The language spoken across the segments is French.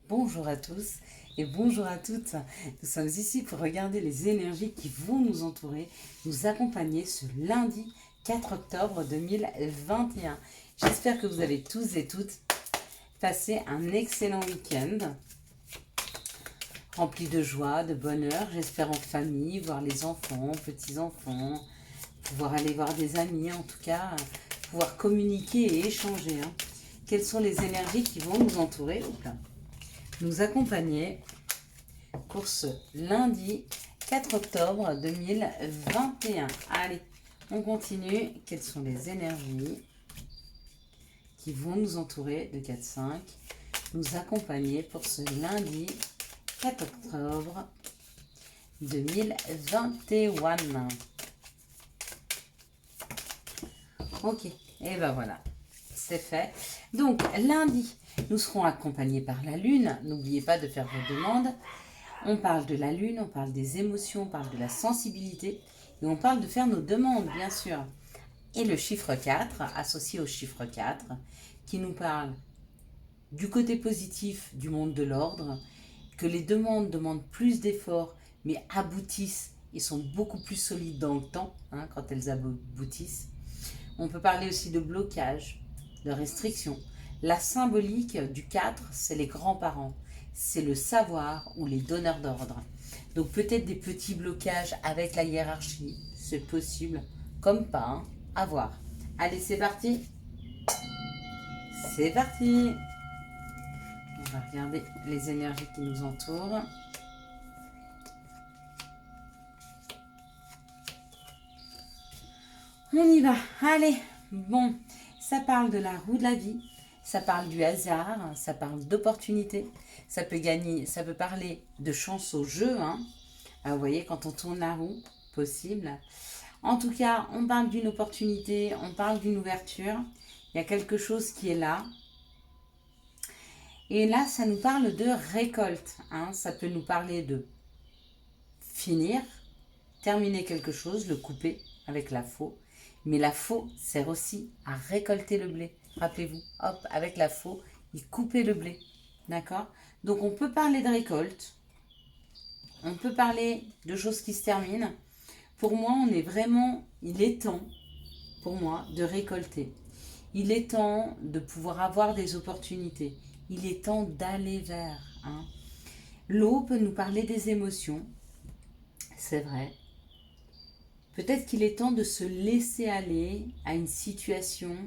Bonjour à tous et bonjour à toutes. Nous sommes ici pour regarder les énergies qui vont nous entourer, nous accompagner ce lundi 4 octobre 2021. J'espère que vous allez tous et toutes passer un excellent week-end rempli de joie, de bonheur. J'espère en famille, voir les enfants, petits-enfants, pouvoir aller voir des amis, en tout cas, pouvoir communiquer et échanger. Quelles sont les énergies qui vont nous entourer, nous accompagner pour ce lundi 4 octobre 2021. Allez, on continue. Quelles sont les énergies qui vont nous entourer de 4-5, nous accompagner pour ce lundi 4 octobre 2021. Ok, et ben voilà, c'est fait. Donc lundi, nous serons accompagnés par la Lune. N'oubliez pas de faire vos demandes. On parle de la Lune, on parle des émotions, on parle de la sensibilité. Et on parle de faire nos demandes, bien sûr. Et le chiffre 4, associé au chiffre 4, qui nous parle du côté positif du monde de l'ordre, que les demandes demandent plus d'efforts, mais aboutissent et sont beaucoup plus solides dans le temps, quand elles aboutissent. On peut parler aussi de blocage, de restriction. La symbolique du 4, c'est les grands-parents, c'est le savoir ou les donneurs d'ordre. Donc peut-être des petits blocages avec la hiérarchie, c'est possible, comme pas, à voir. Allez, c'est parti. C'est parti. On va regarder les énergies qui nous entourent. On y va. Allez, bon, ça parle de la roue de la vie, ça parle du hasard, ça parle d'opportunité, ça peut parler de chance au jeu, vous voyez, quand on tourne la roue, possible. En tout cas, on parle d'une opportunité, on parle d'une ouverture, il y a quelque chose qui est là. Et là, ça nous parle de récolte, ça peut nous parler de finir, terminer quelque chose, le couper avec la faux. Mais la faux sert aussi à récolter le blé. Rappelez-vous, hop, avec la faux, il coupait le blé. D'accord? Donc on peut parler de récolte. On peut parler de choses qui se terminent. Pour moi, il est temps, pour moi, de récolter. Il est temps de pouvoir avoir des opportunités. Il est temps d'aller vers. L'eau peut nous parler des émotions. C'est vrai. Peut-être qu'il est temps de se laisser aller à une situation.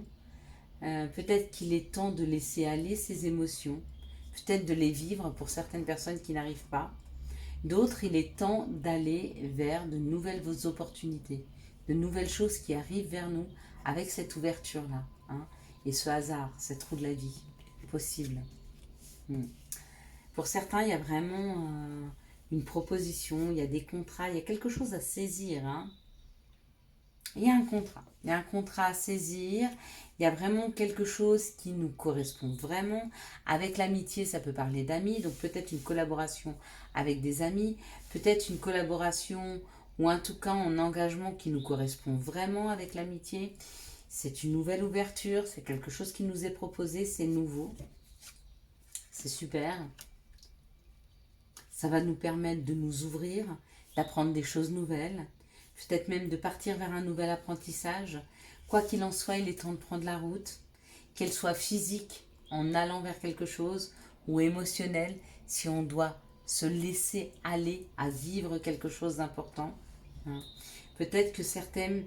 Peut-être qu'il est temps de laisser aller ses émotions. Peut-être de les vivre pour certaines personnes qui n'arrivent pas. D'autres, il est temps d'aller vers de nouvelles opportunités, de nouvelles choses qui arrivent vers nous avec cette ouverture-là. Et ce hasard, cette roue de la vie possible. Pour certains, il y a vraiment une proposition, il y a des contrats, il y a quelque chose à saisir. Il y a un contrat à saisir, il y a vraiment quelque chose qui nous correspond vraiment. Avec l'amitié, ça peut parler d'amis, donc peut-être une collaboration avec des amis, peut-être une collaboration ou en tout cas un engagement qui nous correspond vraiment avec l'amitié. C'est une nouvelle ouverture, c'est quelque chose qui nous est proposé, c'est nouveau, c'est super. Ça va nous permettre de nous ouvrir, d'apprendre des choses nouvelles, peut-être même de partir vers un nouvel apprentissage. Quoi qu'il en soit, il est temps de prendre la route, qu'elle soit physique en allant vers quelque chose ou émotionnelle si on doit se laisser aller à vivre quelque chose d'important. Peut-être que certains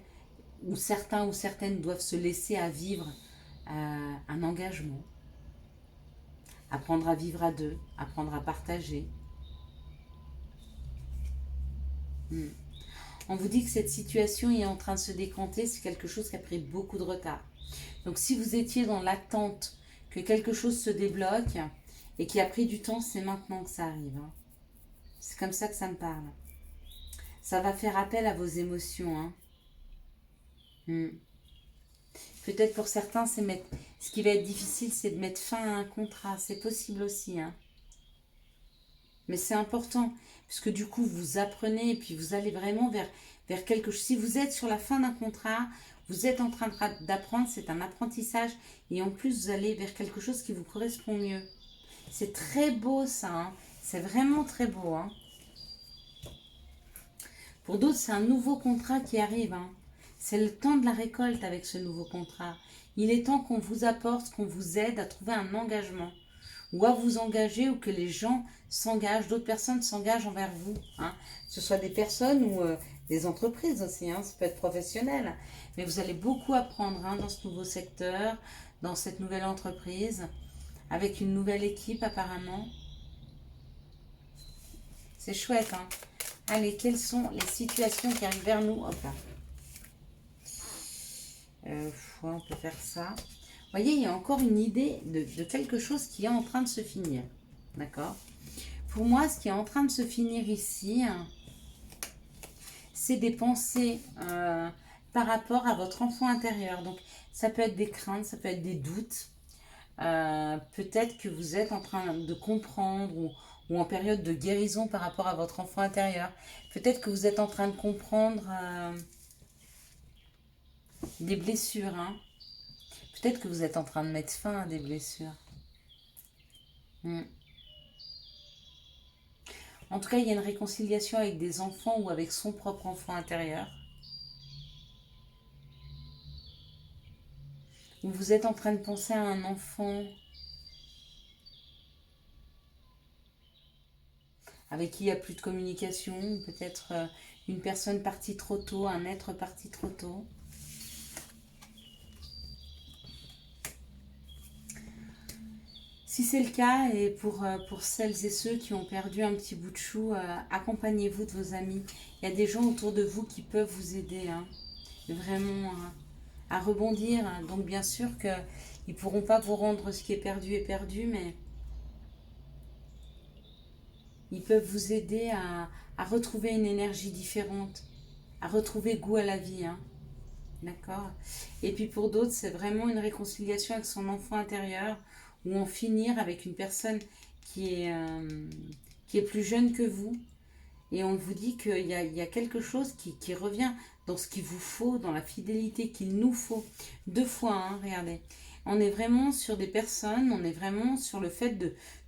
ou certaines doivent se laisser à vivre un engagement, apprendre à vivre à deux, apprendre à partager. On vous dit que cette situation est en train de se décanter, c'est quelque chose qui a pris beaucoup de retard. Donc si vous étiez dans l'attente que quelque chose se débloque et qui a pris du temps, c'est maintenant que ça arrive. C'est comme ça que ça me parle. Ça va faire appel à vos émotions. Peut-être pour certains, ce qui va être difficile, c'est de mettre fin à un contrat. C'est possible aussi. Mais c'est important, puisque du coup, vous apprenez et puis vous allez vraiment vers quelque chose. Si vous êtes sur la fin d'un contrat, vous êtes en train d'apprendre, c'est un apprentissage. Et en plus, vous allez vers quelque chose qui vous correspond mieux. C'est très beau ça, hein. C'est vraiment très beau, hein. Pour d'autres, c'est un nouveau contrat qui arrive, hein. C'est le temps de la récolte avec ce nouveau contrat. Il est temps qu'on vous apporte, qu'on vous aide à trouver un engagement. Ou à vous engager, ou que les gens s'engagent, d'autres personnes s'engagent envers vous, hein. Que ce soit des personnes ou des entreprises aussi, hein. Ça peut être professionnel. Mais vous allez beaucoup apprendre, hein, dans ce nouveau secteur, dans cette nouvelle entreprise, avec une nouvelle équipe apparemment. C'est chouette, hein. Allez, quelles sont les situations qui arrivent vers nous? Hop là. On peut faire ça. Vous voyez, il y a encore une idée de quelque chose qui est en train de se finir. D'accord? Pour moi, ce qui est en train de se finir ici, hein, c'est des pensées par rapport à votre enfant intérieur. Donc, ça peut être des craintes, ça peut être des doutes. Peut-être que vous êtes en train de comprendre ou en période de guérison par rapport à votre enfant intérieur. Peut-être que vous êtes en train de comprendre des blessures, hein. Peut-être que vous êtes en train de mettre fin à des blessures. En tout cas, il y a une réconciliation avec des enfants ou avec son propre enfant intérieur. Ou vous êtes en train de penser à un enfant avec qui il n'y a plus de communication, peut-être une personne partie trop tôt, un être parti trop tôt. Si c'est le cas, et pour celles et ceux qui ont perdu un petit bout de chou, accompagnez-vous de vos amis. Il y a des gens autour de vous qui peuvent vous aider, hein, vraiment à rebondir. Hein. Donc bien sûr qu'ils ne pourront pas vous rendre ce qui est perdu, mais ils peuvent vous aider à retrouver une énergie différente, à retrouver goût à la vie. Hein. D'accord? Et puis pour d'autres, c'est vraiment une réconciliation avec son enfant intérieur ou en finir avec une personne qui est plus jeune que vous. Et on vous dit qu'il y a quelque chose qui revient dans ce qu'il vous faut, dans la fidélité qu'il nous faut. Deux fois, hein, regardez. On est vraiment sur des personnes, on est vraiment sur le fait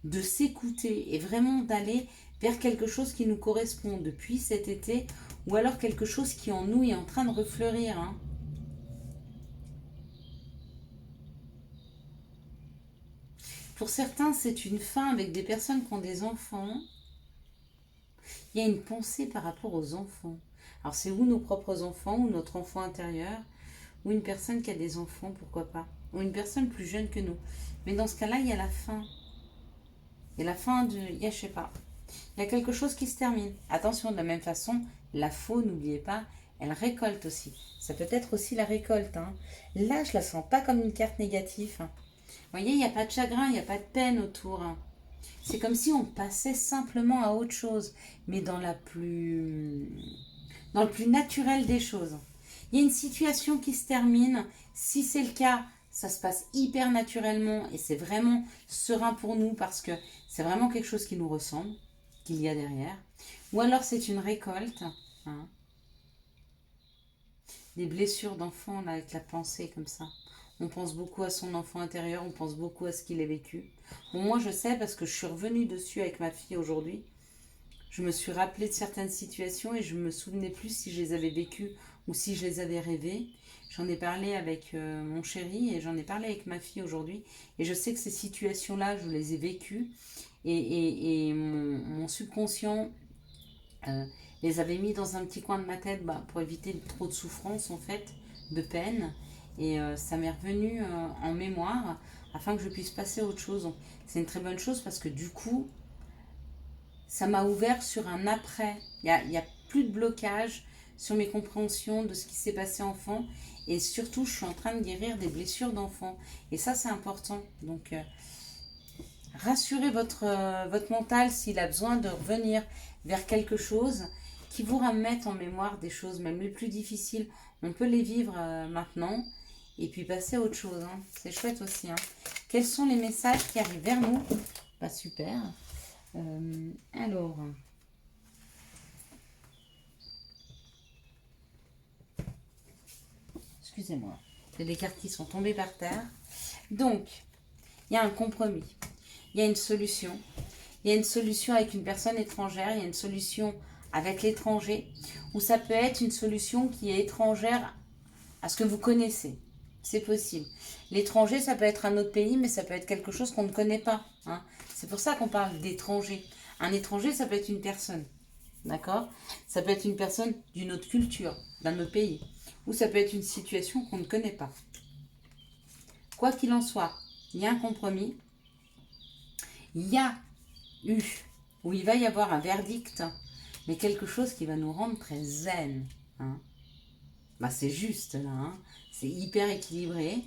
de s'écouter et vraiment d'aller vers quelque chose qui nous correspond depuis cet été ou alors quelque chose qui en nous est en train de refleurir. Hein. Pour certains, c'est une fin avec des personnes qui ont des enfants. Il y a une pensée par rapport aux enfants. Alors c'est ou nos propres enfants, ou notre enfant intérieur, ou une personne qui a des enfants, pourquoi pas. Ou une personne plus jeune que nous. Mais dans ce cas-là, il y a la fin. Il y a la fin de... je sais pas. Il y a quelque chose qui se termine. Attention, de la même façon, la faux, n'oubliez pas, elle récolte aussi. Ça peut être aussi la récolte. Hein. Là, je la sens pas comme une carte négative. Hein. Vous voyez, il n'y a pas de chagrin, il n'y a pas de peine autour. Hein. C'est comme si on passait simplement à autre chose, mais dans le plus naturel des choses. Il y a une situation qui se termine. Si c'est le cas, ça se passe hyper naturellement et c'est vraiment serein pour nous parce que c'est vraiment quelque chose qui nous ressemble, qu'il y a derrière. Ou alors c'est une récolte. Hein. Des blessures d'enfants là, avec la pensée comme ça. On pense beaucoup à son enfant intérieur, on pense beaucoup à ce qu'il a vécu. Bon, moi je sais parce que je suis revenue dessus avec ma fille aujourd'hui. Je me suis rappelée de certaines situations et je me souvenais plus si je les avais vécues ou si je les avais rêvées. J'en ai parlé avec mon chéri et j'en ai parlé avec ma fille aujourd'hui. Et je sais que ces situations-là, je les ai vécues. Et mon subconscient les avait mis dans un petit coin de ma tête pour éviter trop de souffrance en fait, de peine. Et ça m'est revenu en mémoire afin que je puisse passer à autre chose. Donc, c'est une très bonne chose parce que du coup, ça m'a ouvert sur un après. Il y a plus de blocage sur mes compréhensions de ce qui s'est passé enfant. Et surtout, je suis en train de guérir des blessures d'enfant. Et ça, c'est important. Donc, rassurez votre mental s'il a besoin de revenir vers quelque chose qui vous remette en mémoire des choses, même les plus difficiles. On peut les vivre maintenant et puis passer à autre chose. Hein. C'est chouette aussi. Hein. Quels sont les messages qui arrivent vers nous? Pas super. Alors, excusez-moi, il y a des cartes qui sont tombées par terre. Donc, il y a un compromis. il y a une solution. Il y a une solution avec une personne étrangère, il y a une solution avec l'étranger, ou ça peut être une solution qui est étrangère à ce que vous connaissez. C'est possible. L'étranger, ça peut être un autre pays, mais ça peut être quelque chose qu'on ne connaît pas. Hein. C'est pour ça qu'on parle d'étranger. Un étranger, ça peut être une personne. D'accord? Ça peut être une personne d'une autre culture, d'un autre pays. Ou ça peut être une situation qu'on ne connaît pas. Quoi qu'il en soit, il y a un compromis. Il y a eu, où il va y avoir un verdict, mais quelque chose qui va nous rendre très zen. Hein. Bah, c'est juste là, hein. C'est hyper équilibré,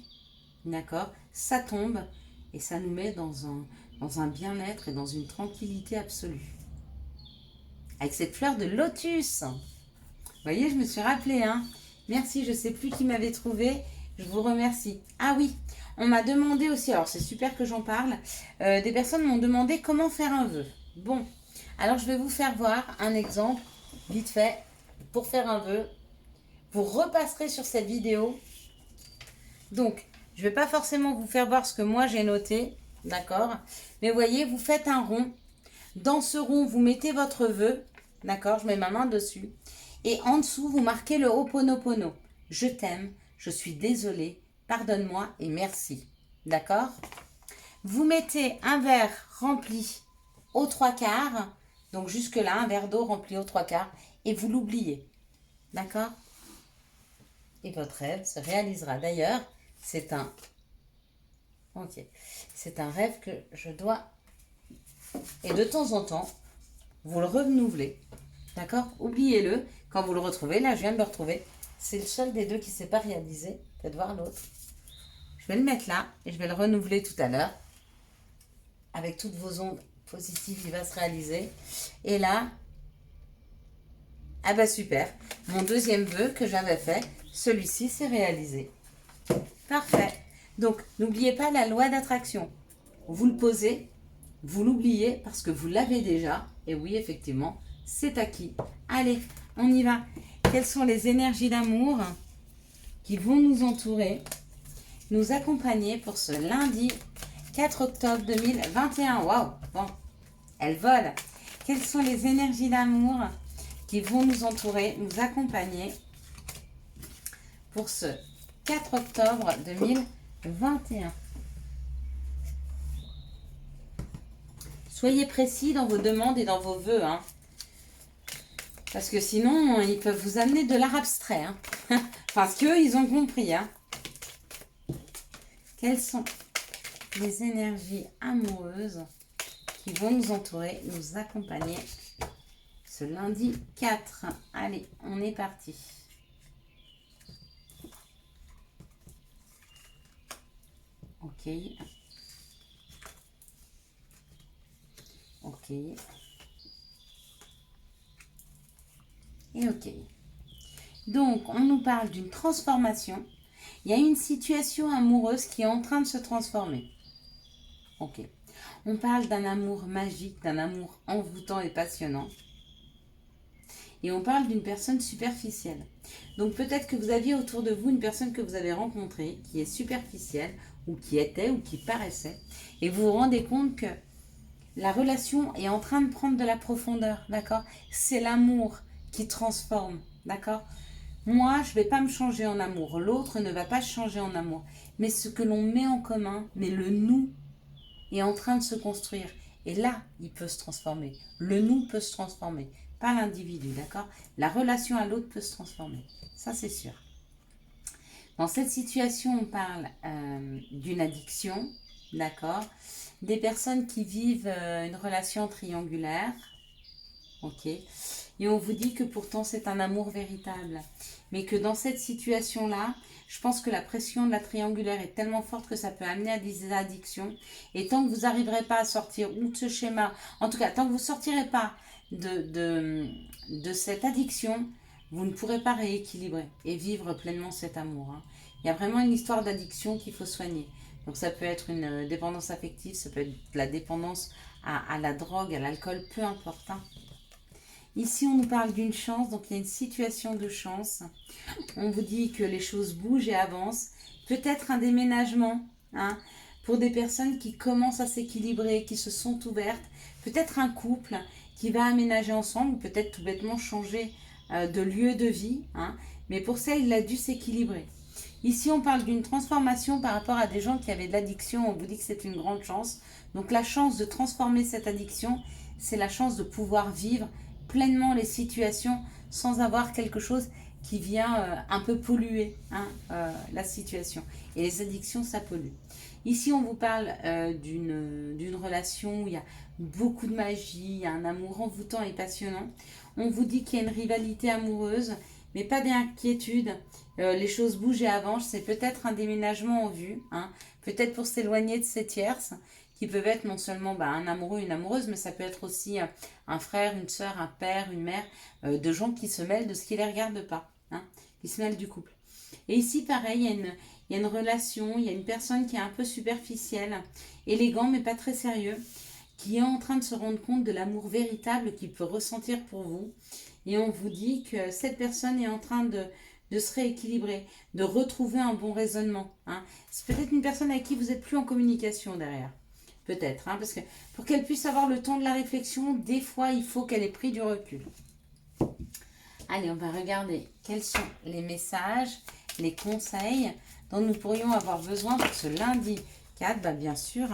d'accord? Ça tombe et ça nous met dans un bien-être et dans une tranquillité absolue. Avec cette fleur de lotus. Vous voyez, je me suis rappelé, hein. Merci, je ne sais plus qui m'avait trouvé. Je vous remercie. Ah oui, on m'a demandé aussi, alors c'est super que j'en parle, des personnes m'ont demandé comment faire un vœu. Bon, alors je vais vous faire voir un exemple, vite fait, pour faire un vœu. Vous repasserez sur cette vidéo. Donc, je ne vais pas forcément vous faire voir ce que moi j'ai noté, d'accord? Mais vous voyez, vous faites un rond. Dans ce rond, vous mettez votre vœu, d'accord? Je mets ma main dessus. Et en dessous, vous marquez le Ho'oponopono. Je t'aime, je suis désolée, pardonne-moi et merci. D'accord? Vous mettez un verre rempli aux 3/4. Donc jusque-là, un verre d'eau rempli aux 3/4. Et vous l'oubliez. D'accord? Et votre rêve se réalisera. D'ailleurs, c'est un rêve que je dois... Et de temps en temps, vous le renouvelez. D'accord? Oubliez-le. Quand vous le retrouvez, là, je viens de le retrouver. C'est le seul des deux qui ne s'est pas réalisé. Faites voir l'autre. Je vais le mettre là et je vais le renouveler tout à l'heure. Avec toutes vos ondes positives, il va se réaliser. Et là, ah bah super. Mon deuxième vœu que j'avais fait, celui-ci s'est réalisé. Parfait. Donc, n'oubliez pas la loi d'attraction. Vous le posez, vous l'oubliez parce que vous l'avez déjà. Et oui, effectivement, c'est acquis. Allez, on y va. Quelles sont les énergies d'amour qui vont nous entourer, nous accompagner pour ce lundi 4 octobre 2021. Waouh, bon, elle vole. Quelles sont les énergies d'amour qui vont nous entourer, nous accompagner pour ce 4 octobre 2021. Soyez précis dans vos demandes et dans vos vœux, hein. Parce que sinon, ils peuvent vous amener de l'art abstrait. Hein. Parce qu'eux, ils ont compris. Hein. Quelles sont les énergies amoureuses qui vont nous entourer, nous accompagner ce lundi 4. Allez, on est parti. Ok. Ok. Et ok. Donc, on nous parle d'une transformation. Il y a une situation amoureuse qui est en train de se transformer. Ok. On parle d'un amour magique, d'un amour envoûtant et passionnant. Et on parle d'une personne superficielle. Donc peut-être que vous aviez autour de vous une personne que vous avez rencontrée qui est superficielle ou qui était ou qui paraissait. Et vous vous rendez compte que la relation est en train de prendre de la profondeur, d'accord? C'est l'amour qui transforme, d'accord? Moi, je ne vais pas me changer en amour. L'autre ne va pas changer en amour. Mais ce que l'on met en commun, mais le nous est en train de se construire. Et là, il peut se transformer. Le nous peut se transformer. Pas l'individu, d'accord? La relation à l'autre peut se transformer. Ça, c'est sûr. Dans cette situation, on parle d'une addiction, d'accord? Des personnes qui vivent une relation triangulaire, ok? Et on vous dit que pourtant c'est un amour véritable. Mais que dans cette situation-là, je pense que la pression de la triangulaire est tellement forte que ça peut amener à des addictions. Et tant que vous n'arriverez pas à sortir ou de ce schéma, en tout cas, tant que vous ne sortirez pas de cette addiction, vous ne pourrez pas rééquilibrer et vivre pleinement cet amour. Hein. Il y a vraiment une histoire d'addiction qu'il faut soigner. Donc ça peut être une dépendance affective, ça peut être la dépendance à la drogue, à l'alcool, peu importe. Hein. Ici, on nous parle d'une chance, donc il y a une situation de chance. On vous dit que les choses bougent et avancent. Peut-être un déménagement. Hein. pour des personnes qui commencent à s'équilibrer, qui se sont ouvertes, peut-être un couple qui va aménager ensemble, peut-être tout bêtement changer de lieu de vie, hein, mais pour ça, il a dû s'équilibrer. Ici, on parle d'une transformation par rapport à des gens qui avaient de l'addiction. On vous dit que c'est une grande chance. Donc, la chance de transformer cette addiction, c'est la chance de pouvoir vivre pleinement les situations sans avoir quelque chose qui vient un peu polluer la situation. Et les addictions, ça pollue. Ici, on vous parle d'une relation où il y a beaucoup de magie, il y a un amour envoûtant et passionnant. On vous dit qu'il y a une rivalité amoureuse, mais pas d'inquiétude. Les choses bougent et avancent. C'est peut-être un déménagement en vue, hein, peut-être pour s'éloigner de ces tierces, qui peuvent être non seulement un amoureux, une amoureuse, mais ça peut être aussi un frère, une soeur, un père, une mère, de gens qui se mêlent de ce qui ne les regarde pas, hein, qui se mêlent du couple. Et ici, pareil, il y a une relation, il y a une personne qui est un peu superficielle, élégant, mais pas très sérieux, qui est en train de se rendre compte de l'amour véritable qu'il peut ressentir pour vous. Et on vous dit que cette personne est en train de se rééquilibrer, de retrouver un bon raisonnement, hein. C'est peut-être une personne avec qui vous n'êtes plus en communication derrière. Peut-être, hein, parce que pour qu'elle puisse avoir le temps de la réflexion, des fois, il faut qu'elle ait pris du recul. Allez, on va regarder quels sont les messages, les conseils dont nous pourrions avoir besoin pour ce lundi 4. Bien sûr,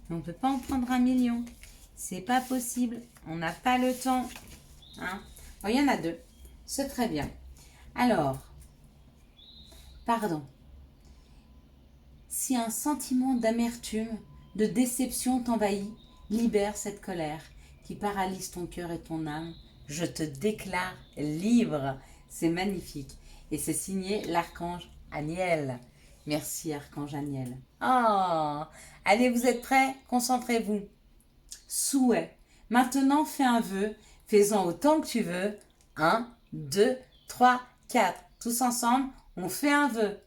mais on ne peut pas en prendre 1 million. C'est pas possible. On n'a pas le temps. Hein. Bon, il y en a 2. C'est très bien. Alors, pardon. Si un sentiment d'amertume, de déception t'envahit, libère cette colère qui paralyse ton cœur et ton âme. Je te déclare libre. C'est magnifique. Et c'est signé l'archange Aniel. Merci, archange Aniel. Oh, allez, vous êtes prêts? Concentrez-vous. Souhait. Maintenant, fais un vœu. Fais-en autant que tu veux. 1, 2, 3, 4. Tous ensemble, on fait un vœu.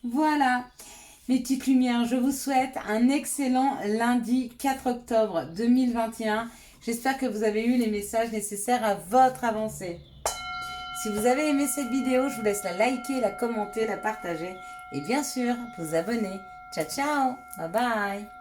Voilà. Mes petites lumières, je vous souhaite un excellent lundi 4 octobre 2021. J'espère que vous avez eu les messages nécessaires à votre avancée. Si vous avez aimé cette vidéo, je vous laisse la liker, la commenter, la partager et bien sûr vous abonner. Ciao, ciao, bye bye.